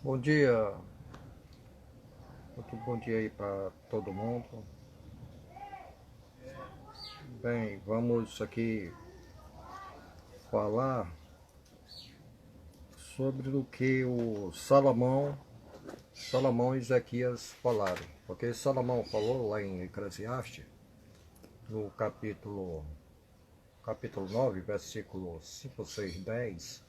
Bom dia, muito bom dia aí para todo mundo. Bem, vamos aqui falar sobre o que o Salomão e Ezequias falaram. Porque Salomão falou lá em Eclesiastes, no capítulo 9, versículo 5, 6, 10,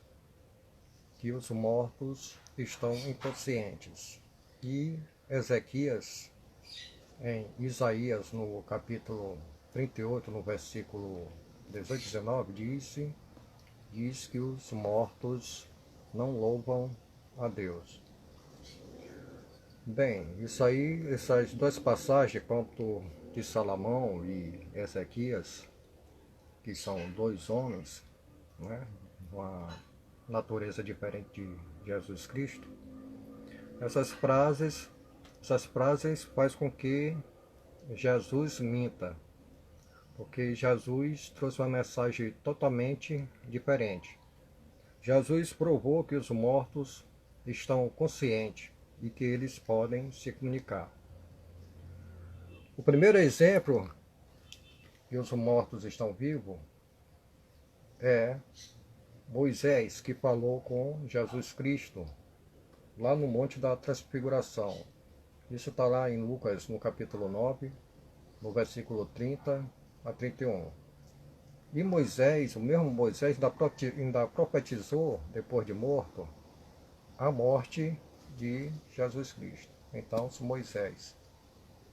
que os mortos estão inconscientes. E Ezequias, em Isaías, no capítulo 38, no versículo 18 e 19, diz que os mortos não louvam a Deus. Bem, isso aí, essas duas passagens, quanto de Salomão e Ezequias, que são dois homens, né, uma natureza diferente de Jesus Cristo, essas frases faz com que Jesus minta, porque Jesus trouxe uma mensagem totalmente diferente. Jesus provou que os mortos estão conscientes e que eles podem se comunicar. O primeiro exemplo que os mortos estão vivos é Moisés, que falou com Jesus Cristo lá no Monte da Transfiguração. Isso está lá em Lucas, no capítulo 9, no versículo 30 a 31. E Moisés, o mesmo Moisés, ainda profetizou, depois de morto, a morte de Jesus Cristo. Então, se Moisés,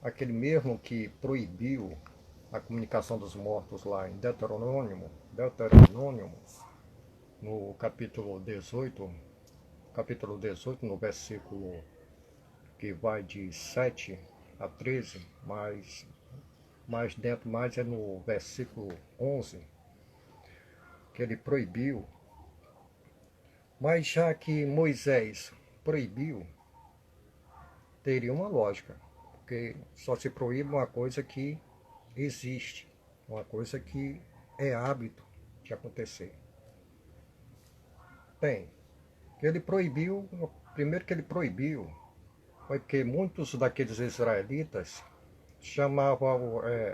aquele mesmo que proibiu a comunicação dos mortos lá em Deuteronômio, no capítulo 18, no versículo que vai de 7 a 13, mais dentro, mais é no versículo 11, que ele proibiu. Mas já que Moisés proibiu, teria uma lógica, porque só se proíbe uma coisa que existe, uma coisa que é hábito de acontecer. Bem, ele proibiu, primeiro que ele proibiu, foi porque muitos daqueles israelitas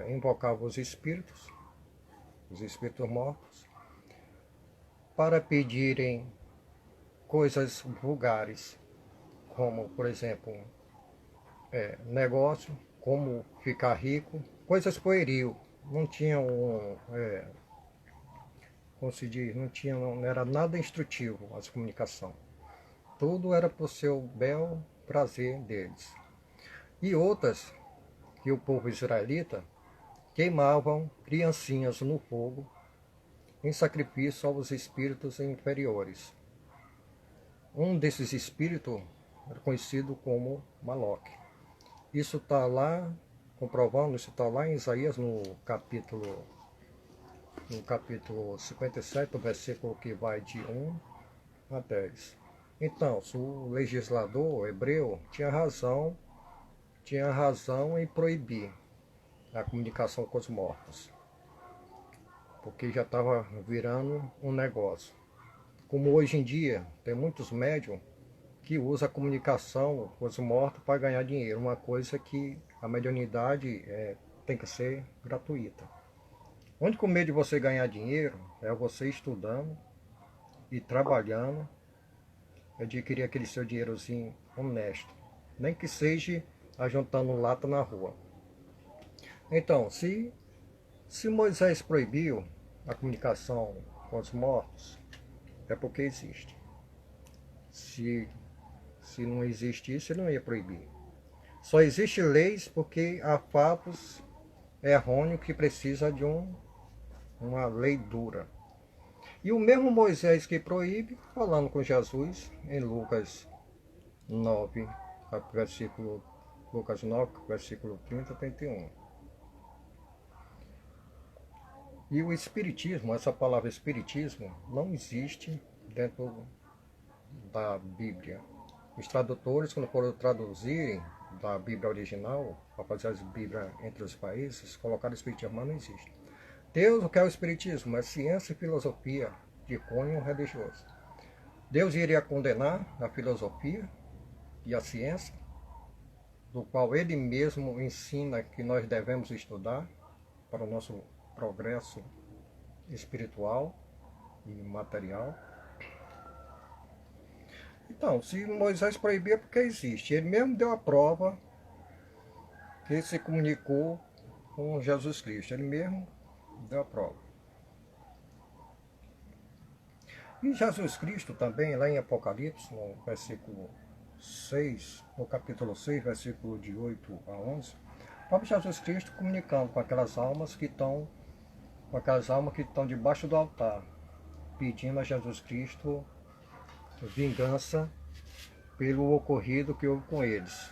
invocavam os espíritos mortos, para pedirem coisas vulgares, como, por exemplo, negócio, como ficar rico, coisas pueril. Não tinham, como se diz, não era nada instrutivo as comunicação. Tudo era para o seu bel prazer deles. E outras, que o povo israelita queimavam criancinhas no fogo em sacrifício aos espíritos inferiores. Um desses espíritos era conhecido como Maloque. Isso está lá, comprovando, isso está lá em Isaías, no capítulo 57, o versículo que vai de 1 a 10. Então, se o legislador hebreu tinha razão em proibir a comunicação com os mortos, porque já estava virando um negócio. Como hoje em dia, tem muitos médiums que usam a comunicação com os mortos para ganhar dinheiro, uma coisa que a mediunidade tem que ser gratuita. O único meio de você ganhar dinheiro é você estudando e trabalhando, adquirir aquele seu dinheirozinho honesto, nem que seja ajuntando lata na rua. Então, se Moisés proibiu a comunicação com os mortos, é porque existe. Se não existisse, ele não ia proibir. Só existem leis porque há fatos errôneos que precisa de uma lei dura. E o mesmo Moisés que proíbe, falando com Jesus, em Lucas 9, versículo 30 a 31. E o Espiritismo, essa palavra Espiritismo, não existe dentro da Bíblia. Os tradutores, quando foram traduzirem da Bíblia original, para fazer as Bíblias entre os países, colocaram o Espiritismo, mas não existe. Deus, o que é o Espiritismo? É ciência e filosofia de cunho religioso. Deus iria condenar a filosofia? e a ciência, do qual ele mesmo ensina que nós devemos estudar para o nosso progresso espiritual e material. Então, se Moisés proibiu é porque existe. Ele mesmo deu a prova que ele se comunicou com Jesus Cristo. Ele mesmo deu a prova. E Jesus Cristo também, lá em Apocalipse, no versículo 6, no capítulo 6, versículo de 8 a 11, o próprio Jesus Cristo comunicando com aquelas almas que estão debaixo do altar, pedindo a Jesus Cristo vingança pelo ocorrido que houve com eles,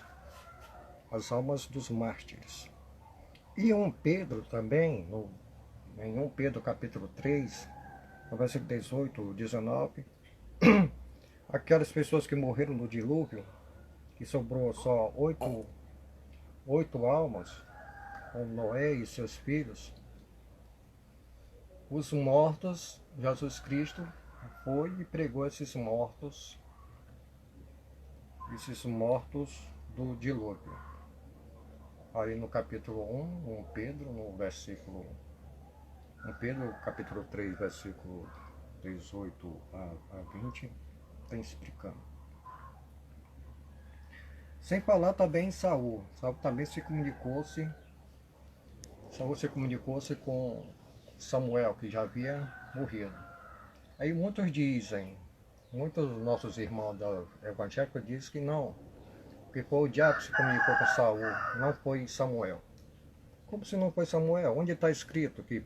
as almas dos mártires. E 1 Pedro também, em 1 Pedro capítulo 3, no versículo 18, 19, aquelas pessoas que morreram no dilúvio, que sobrou só oito almas, com Noé e seus filhos, os mortos, Jesus Cristo foi e pregou esses mortos do dilúvio. Aí no capítulo 1 Pedro, no versículo 1 Pedro, capítulo 3, versículo 18 a 20, tem explicando. Sem falar também em Saul. Saul também se comunicou-se com Samuel, que já havia morrido. Aí muitos dos nossos irmãos evangélicos dizem que não, que foi o diabo que se comunicou com Saul, não foi Samuel. Como se não foi Samuel? Onde está escrito que,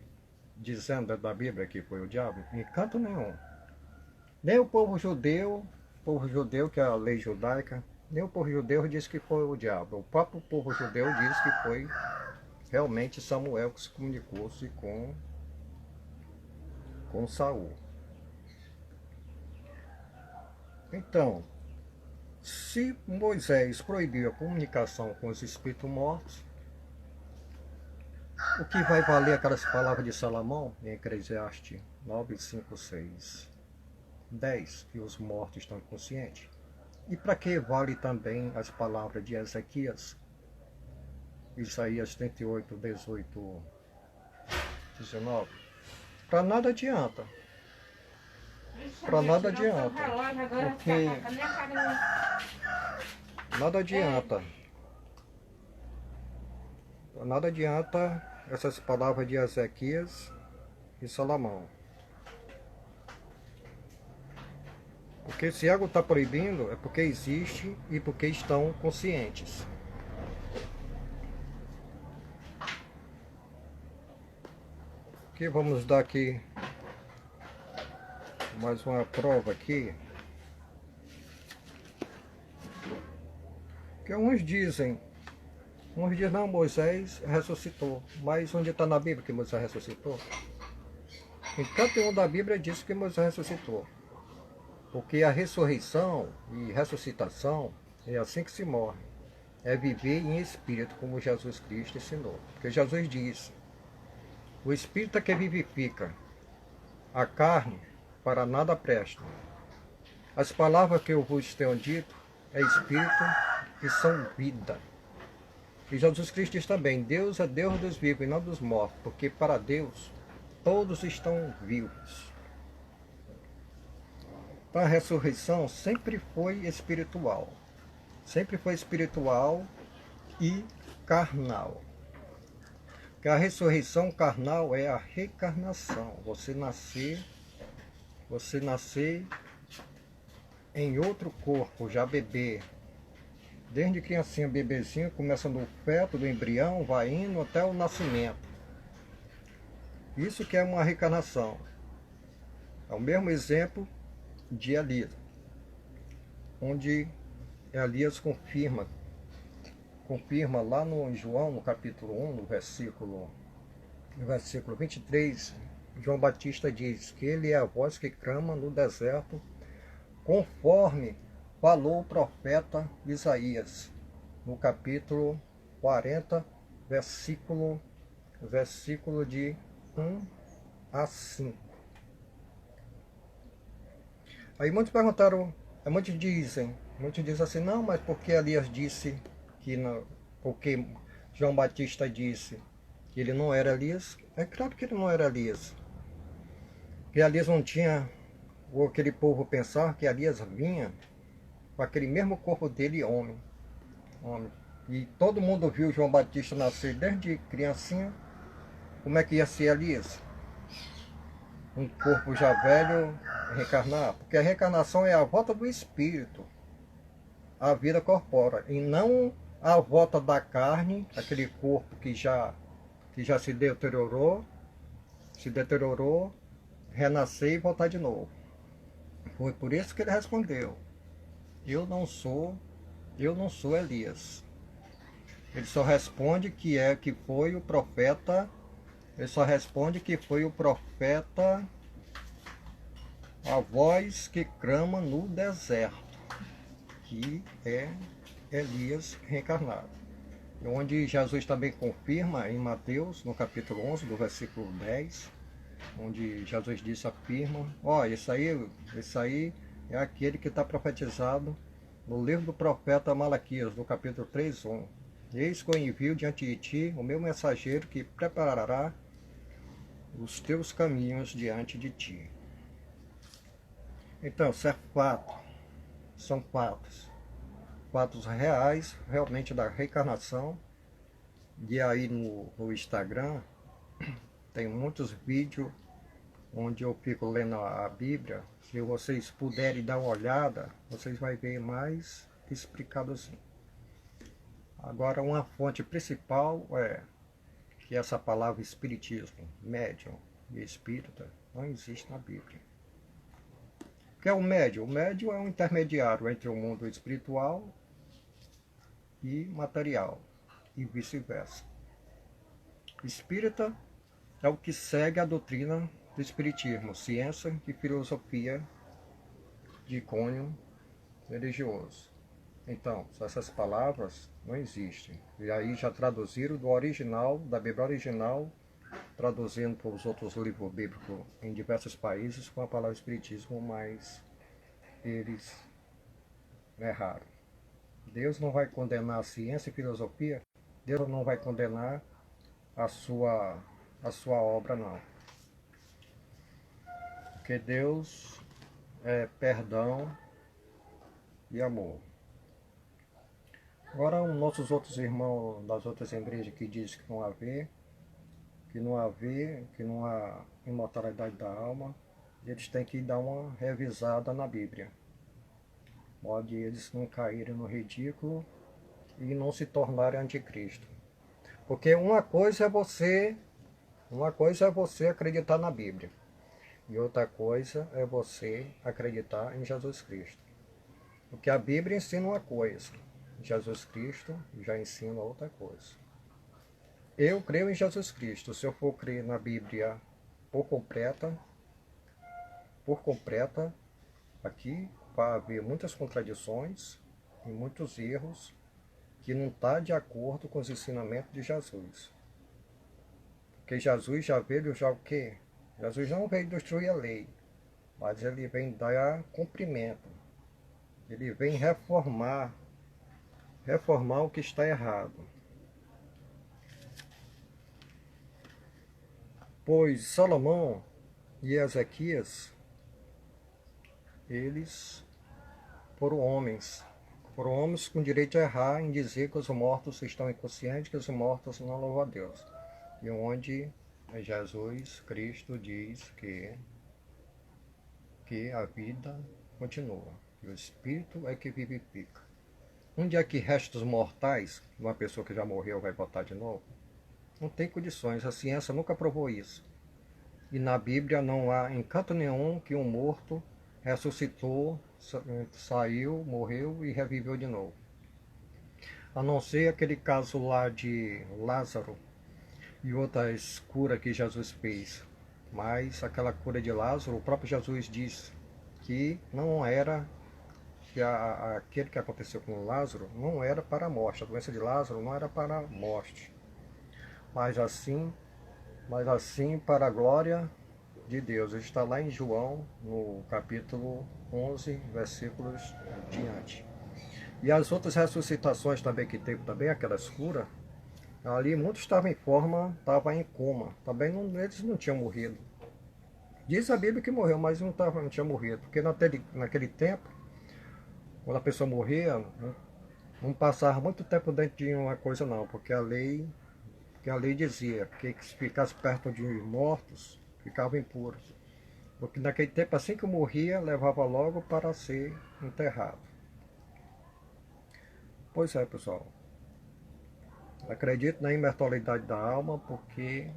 dizendo da Bíblia que foi o diabo? Em canto nenhum. Nem o povo judeu, que é a lei judaica, nem o povo judeu diz que foi o diabo. O próprio povo judeu diz que foi realmente Samuel que se comunicou-se com Saul. Então, se Moisés proibiu a comunicação com os espíritos mortos, o que vai valer aquelas palavras de Salomão em Eclesiastes 9, 5, 6, 10, que os mortos estão conscientes? E para que vale também as palavras de Ezequias, Isaías 38, 18, 19? Para nada adianta. Para nada adianta. Porque nada adianta. Nada adianta essas palavras de Ezequias e Salomão. Porque se algo está proibindo é porque existe e porque estão conscientes. Aqui vamos dar aqui mais uma prova aqui. Que uns dizem não, Moisés ressuscitou. Mas onde está na Bíblia que Moisés ressuscitou? Em canto nenhum da Bíblia diz que Moisés ressuscitou. Porque a ressurreição e ressuscitação é assim que se morre. É viver em espírito, como Jesus Cristo ensinou. Porque Jesus disse: o espírito é que vivifica, a carne para nada presta. As palavras que eu vos tenho dito é espírito e são vida. E Jesus Cristo diz também: Deus é Deus dos vivos e não dos mortos, porque para Deus todos estão vivos. Então a ressurreição sempre foi espiritual. Sempre foi espiritual e carnal. Porque a ressurreição carnal é a reencarnação. Você nascer em outro corpo, já bebê. Desde criancinha, bebezinho, começa no feto, do embrião, vai indo até o nascimento. Isso que é uma reencarnação. É o mesmo exemplo de Elias, onde Elias confirma lá no João, no capítulo 1, no versículo 23, João Batista diz que ele é a voz que clama no deserto, conforme falou o profeta Isaías, no capítulo 40, versículo de 1 a 5. Aí muitos dizem, Muitos dizem assim, não, mas porque Elias disse que não, porque João Batista disse que ele não era Elias? É claro que ele não era Elias. Que Elias não tinha, ou aquele povo pensar que Elias vinha com aquele mesmo corpo dele, homem. Homem. E todo mundo viu João Batista nascer desde criancinha. Como é que ia ser Elias? Um corpo já velho reencarnar? Porque a reencarnação é a volta do espírito, a vida corpórea, e não a volta da carne, aquele corpo que já se deteriorou, renascer e voltar de novo. Foi por isso que ele respondeu: Eu não sou Elias. Ele só responde que foi o profeta. Ele só responde que foi o profeta, a voz que clama no deserto, que é Elias reencarnado. Onde Jesus também confirma em Mateus, no capítulo 11, do versículo 10, onde Jesus disse, afirma, esse aí é aquele que está profetizado no livro do profeta Malaquias, no capítulo 3:1. Eis que eu envio diante de ti o meu mensageiro que preparará os teus caminhos diante de ti. Então, isso é fato, são fatos reais, realmente da reencarnação. E aí no Instagram tem muitos vídeos onde eu fico lendo a Bíblia. Se vocês puderem dar uma olhada, vocês vão ver mais explicado assim. Agora, uma fonte principal é que essa palavra espiritismo, médium e espírita, não existe na Bíblia. O que é o médium? O médium é um intermediário entre o mundo espiritual e material, e vice-versa. Espírita é o que segue a doutrina do espiritismo, ciência e filosofia de cunho religioso. Então, essas palavras não existem. E aí já traduziram do original, da Bíblia original, traduzindo para os outros livros bíblicos em diversos países com a palavra espiritismo, mas eles erraram. Deus não vai condenar a ciência e filosofia, Deus não vai condenar a sua obra, não. Porque Deus é perdão e amor. Agora, os nossos outros irmãos das outras igrejas que dizem que não há imortalidade da alma, eles têm que dar uma revisada na Bíblia. Pode eles não caírem no ridículo e não se tornarem anticristo. Porque uma coisa é você acreditar na Bíblia. E outra coisa é você acreditar em Jesus Cristo. Porque a Bíblia ensina uma coisa, Jesus Cristo já ensina outra coisa. Eu creio em Jesus Cristo. Se eu for crer na Bíblia por completa, aqui vai haver muitas contradições e muitos erros que não está de acordo com os ensinamentos de Jesus. Porque Jesus já veio o quê? Jesus não veio destruir a lei, mas ele vem dar cumprimento. Ele vem reformar o que está errado. Pois Salomão e Ezequias, eles foram homens com direito a errar em dizer que os mortos estão inconscientes, que os mortos não louvam a Deus. E onde Jesus Cristo diz que a vida continua, que o Espírito é que vivifica. Onde é que restos mortais, uma pessoa que já morreu vai voltar de novo? Não tem condições, a ciência nunca provou isso. E na Bíblia não há em canto nenhum que um morto ressuscitou, saiu, morreu e reviveu de novo. A não ser aquele caso lá de Lázaro e outras curas que Jesus fez. Mas aquela cura de Lázaro, o próprio Jesus disse que não era, que aquele que aconteceu com Lázaro não era para a morte. A doença de Lázaro não era para a morte, mas assim para a glória de Deus. Está lá em João, no capítulo 11, versículos diante. E as outras ressuscitações também que teve também, aquelas curas, ali muitos estavam em forma, estavam em coma. Também eles não tinham morrido. Diz a Bíblia que morreu, mas não tinha morrido. Porque naquele tempo, quando a pessoa morria, não passava muito tempo dentro de uma coisa não, porque a lei dizia que se ficasse perto de mortos, ficava impuro. Porque naquele tempo, assim que morria, levava logo para ser enterrado. Pois é, pessoal. Acredito na imortalidade da alma porque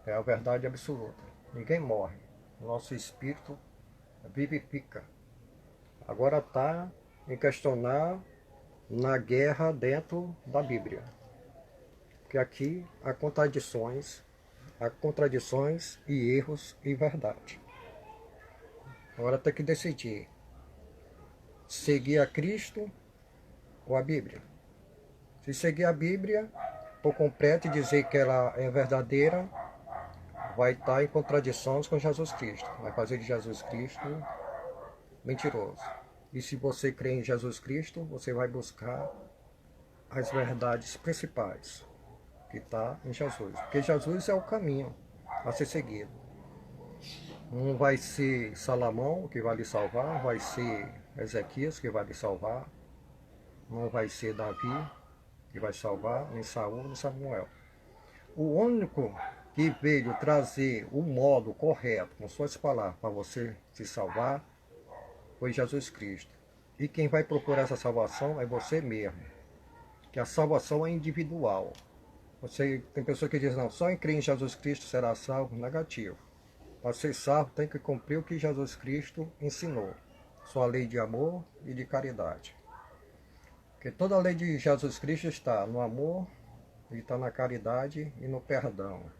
é a verdade absoluta. Ninguém morre. O nosso espírito vivifica. Agora está em questionar na guerra dentro da Bíblia. Porque aqui há contradições e erros e verdade. Agora tem que decidir seguir a Cristo ou a Bíblia. Se seguir a Bíblia por completo e dizer que ela é verdadeira, vai estar em contradições com Jesus Cristo. Vai fazer de Jesus Cristo mentiroso. E se você crê em Jesus Cristo, você vai buscar as verdades principais que está em Jesus. Porque Jesus é o caminho a ser seguido. Não vai ser Salomão que vai lhe salvar, vai ser Ezequias que vai lhe salvar, não vai ser Davi que vai salvar, nem Saul, nem Samuel. O único que veio trazer o modo correto, com suas palavras, para você se salvar, foi Jesus Cristo. E quem vai procurar essa salvação é você mesmo. Que a salvação é individual. Tem pessoas que dizem, não, só em crer em Jesus Cristo será salvo. Negativo. Para ser salvo tem que cumprir o que Jesus Cristo ensinou. Sua lei de amor e de caridade. Porque toda a lei de Jesus Cristo está no amor, e está na caridade e no perdão.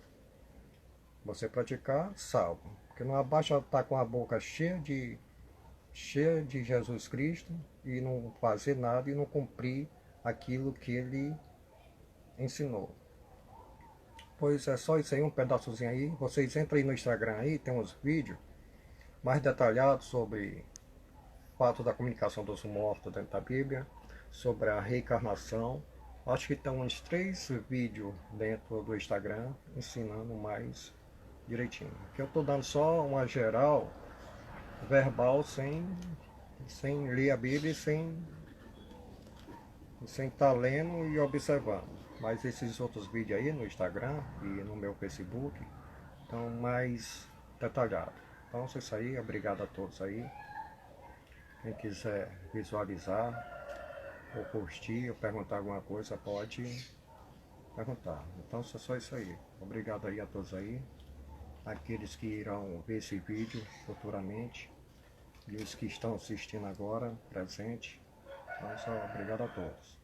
Você praticar, salvo. Porque não abaixa estar com a boca cheia de Jesus Cristo e não fazer nada e não cumprir aquilo que ele ensinou. Pois é só isso aí, um pedaçozinho aí. Vocês entrem aí no Instagram aí, tem uns vídeos mais detalhados sobre o fato da comunicação dos mortos dentro da Bíblia, sobre a reencarnação. Acho que tem uns 3 vídeos dentro do Instagram ensinando mais direitinho. Aqui eu estou dando só uma geral verbal sem ler a Bíblia e sem estar lendo e observando. Mas esses outros vídeos aí no Instagram e no meu Facebook estão mais detalhados. Então é isso aí, obrigado a todos aí. Quem quiser visualizar ou curtir ou perguntar alguma coisa pode perguntar. Então é só isso aí. Obrigado aí a todos aí. Aqueles que irão ver esse vídeo futuramente e os que estão assistindo agora, presente. Então só obrigado a todos.